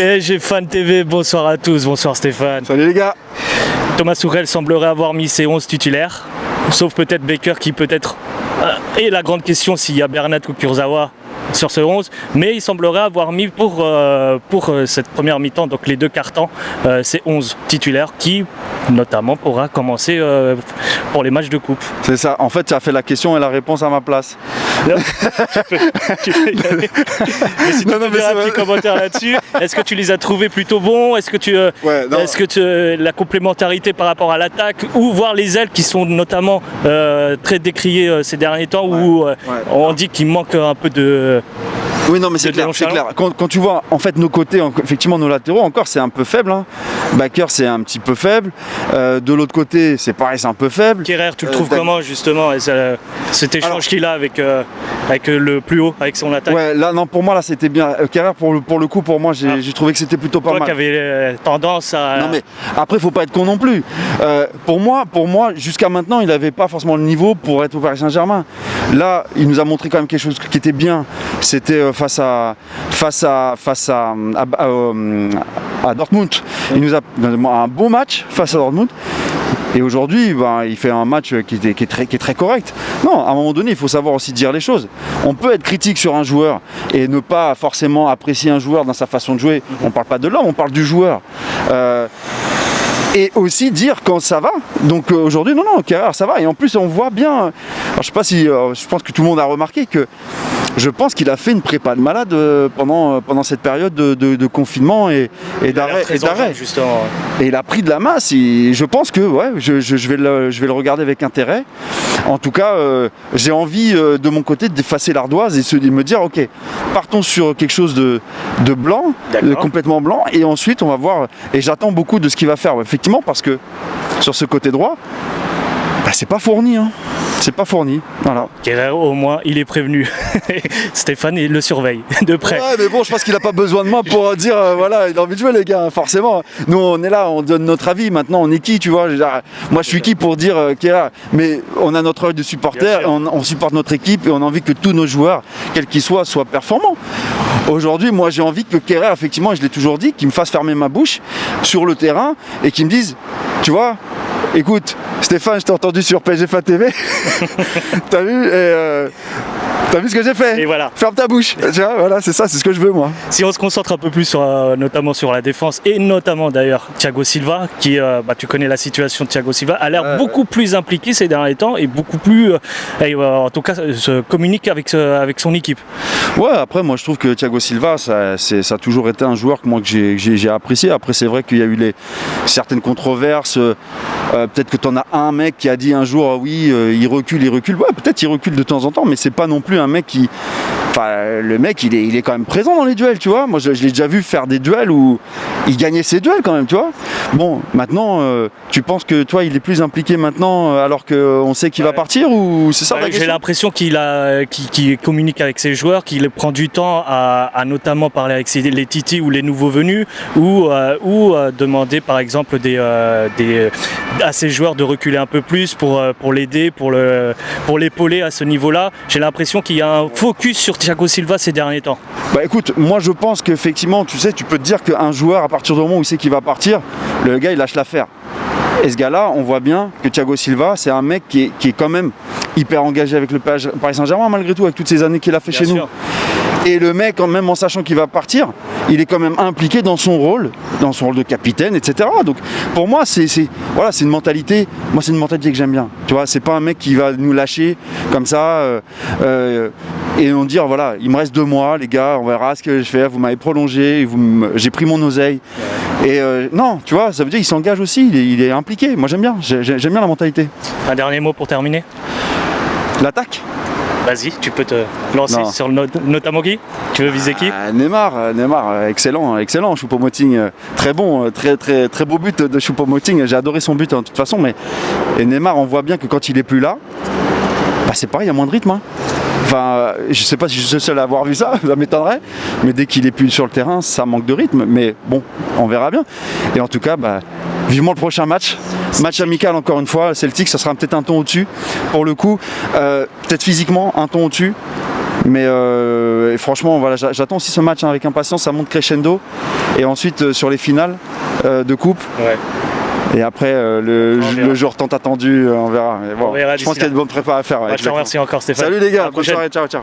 PSG Fan TV, bonsoir à tous, bonsoir Stéphane. Salut les gars. Thomas Tuchel semblerait avoir mis ses 11 titulaires, sauf peut-être Baker qui peut-être est la grande question s'il y a Bernat ou Kurzawa sur ce 11, mais il semblerait avoir mis pour cette première mi-temps, donc les deux cartons, ces 11 titulaires qui notamment pourra commencer pour les matchs de coupe. C'est ça, en fait tu as fait la question et la réponse à ma place. Non, tu peux y aller. Mais si tu peux faire un petit commentaire là-dessus, est-ce que tu les as trouvés plutôt bons? Est-ce que la complémentarité par rapport à l'attaque ou voir les ailes qui sont notamment très décriées ces derniers temps où on dit qu'il manque un peu de... Oui, non, mais c'est clair. Quand tu vois, en fait, nos côtés, effectivement, nos latéraux, encore, c'est un peu faible. Hein. Baker, c'est un petit peu faible. De l'autre côté, c'est pareil, c'est un peu faible. Kerrer, tu le trouves comment, justement, cet échange qu'il a avec le plus haut, avec son attaque? Ouais, là, non, pour moi, là, c'était bien. Kerrer, pour le coup, pour moi, j'ai trouvé que c'était plutôt pas mal. Toi qui avais tendance à... Non, mais après, faut pas être con non plus. Pour moi, jusqu'à maintenant, il n'avait pas forcément le niveau pour être au Paris Saint-Germain. Là, il nous a montré quand même quelque chose qui était bien. C'était face à Dortmund. Il nous a un bon match face à Dortmund. Et aujourd'hui, il fait un match qui est très correct. Non, à un moment donné, il faut savoir aussi dire les choses. On peut être critique sur un joueur et ne pas forcément apprécier un joueur dans sa façon de jouer. On ne parle pas de l'homme, on parle du joueur. Et aussi dire quand ça va. Donc aujourd'hui, non, Kerrer, ça va. Et en plus, on voit bien. Alors, je sais pas si, je pense que tout le monde a remarqué que je pense qu'il a fait une prépa de malade pendant cette période de confinement et d'arrêt. Justement. Et il a pris de la masse. Et je pense que je vais le regarder avec intérêt. En tout cas, j'ai envie de mon côté d'effacer l'ardoise et de me dire, ok, partons sur quelque chose de blanc, complètement blanc, et ensuite on va voir. Et j'attends beaucoup de ce qu'il va faire. Effectivement, parce que sur ce côté droit, c'est pas fourni. Hein. C'est pas fourni, voilà. Kerrer, au moins, il est prévenu. Stéphane, il le surveille de près. Ouais, mais bon, je pense qu'il n'a pas besoin de moi pour dire, voilà, il a envie de jouer, les gars, forcément. Nous, on est là, on donne notre avis. Maintenant, on est qui, tu vois? Moi, je suis qui pour dire Kerrer? Mais on a notre œil de supporter, on supporte notre équipe et on a envie que tous nos joueurs, quels qu'ils soient performants. Aujourd'hui, moi, j'ai envie que Kerrer, effectivement, je l'ai toujours dit, qu'il me fasse fermer ma bouche sur le terrain et qu'il me dise, tu vois, écoute, Stéphane, je t'ai entendu sur PSG Fan TV. T'as vu t'as vu ce que j'ai fait? Et voilà. Ferme ta bouche. Tu vois, voilà, c'est ça, c'est ce que je veux, moi. Si on se concentre un peu plus notamment sur la défense et notamment d'ailleurs Thiago Silva, qui, tu connais la situation de Thiago Silva, a l'air beaucoup plus impliqué ces derniers temps et beaucoup plus, en tout cas, se communique avec son équipe. Ouais, après, moi, je trouve que Thiago Silva, ça a toujours été un joueur que j'ai apprécié. Après, c'est vrai qu'il y a eu certaines controverses. Peut-être que tu en as un mec qui a dit un jour, oui, il recule. Ouais, peut-être il recule de temps en temps, mais c'est pas non plus un mec qui... Enfin, le mec, il est quand même présent dans les duels, tu vois. Moi, je l'ai déjà vu faire des duels où il gagnait ses duels quand même, tu vois. Bon, maintenant, tu penses que toi, il est plus impliqué maintenant alors qu'on sait qu'il va partir ou c'est ça la question? J'ai l'impression qu'il communique avec ses joueurs, qu'il prend du temps à notamment parler avec les Titi ou les nouveaux venus ou demander par exemple à ses joueurs de reculer un peu plus pour l'aider, pour l'épauler à ce niveau-là. J'ai l'impression qu'il y a un focus sur Thiago Silva ces derniers temps. Écoute, moi je pense qu'effectivement, tu sais, tu peux te dire qu'un joueur, à partir du moment où il sait qu'il va partir, le gars il lâche l'affaire. Et ce gars-là, on voit bien que Thiago Silva, c'est un mec qui est quand même hyper engagé avec le Paris Saint-Germain, malgré tout, avec toutes ces années qu'il a fait chez nous. Et le mec, même en sachant qu'il va partir, il est quand même impliqué dans son rôle de capitaine, etc. Donc pour moi, c'est une mentalité. Moi, c'est une mentalité que j'aime bien. Tu vois, c'est pas un mec qui va nous lâcher comme ça et on dire voilà, il me reste 2 mois, les gars, on verra ce que je fais. Vous m'avez prolongé, j'ai pris mon oseille. Et non, tu vois, ça veut dire qu'il s'engage aussi. Il est impliqué. Moi, j'aime bien. J'aime bien la mentalité. Un dernier mot pour terminer. L'attaque. Vas-y, tu peux te lancer sur notamment qui? Tu veux viser qui? Neymar, excellent, Choupo-Moting, très bon, très beau but de Choupo-Moting, j'ai adoré son but de toute façon, et Neymar, on voit bien que quand il est plus là, c'est pareil, il y a moins de rythme. Hein. Enfin, je sais pas si je suis le seul à avoir vu ça, ça m'étonnerait, mais dès qu'il est plus sur le terrain, ça manque de rythme, mais bon, on verra bien. Et en tout cas, vivement le prochain match amical encore une fois, Celtic, ça sera peut-être un ton au-dessus, pour le coup, peut-être physiquement un ton au-dessus, Mais et franchement, voilà, j'attends aussi ce match avec impatience, ça monte crescendo. Et ensuite, sur les finales de coupe. Ouais. Et après, le jour tant attendu, on verra. Mais bon, On verra je pense qu'il y a de bonnes prépas à faire. Je te remercie encore, Stéphane. Salut les gars, à la bonne prochaine. soirée, ciao, ciao.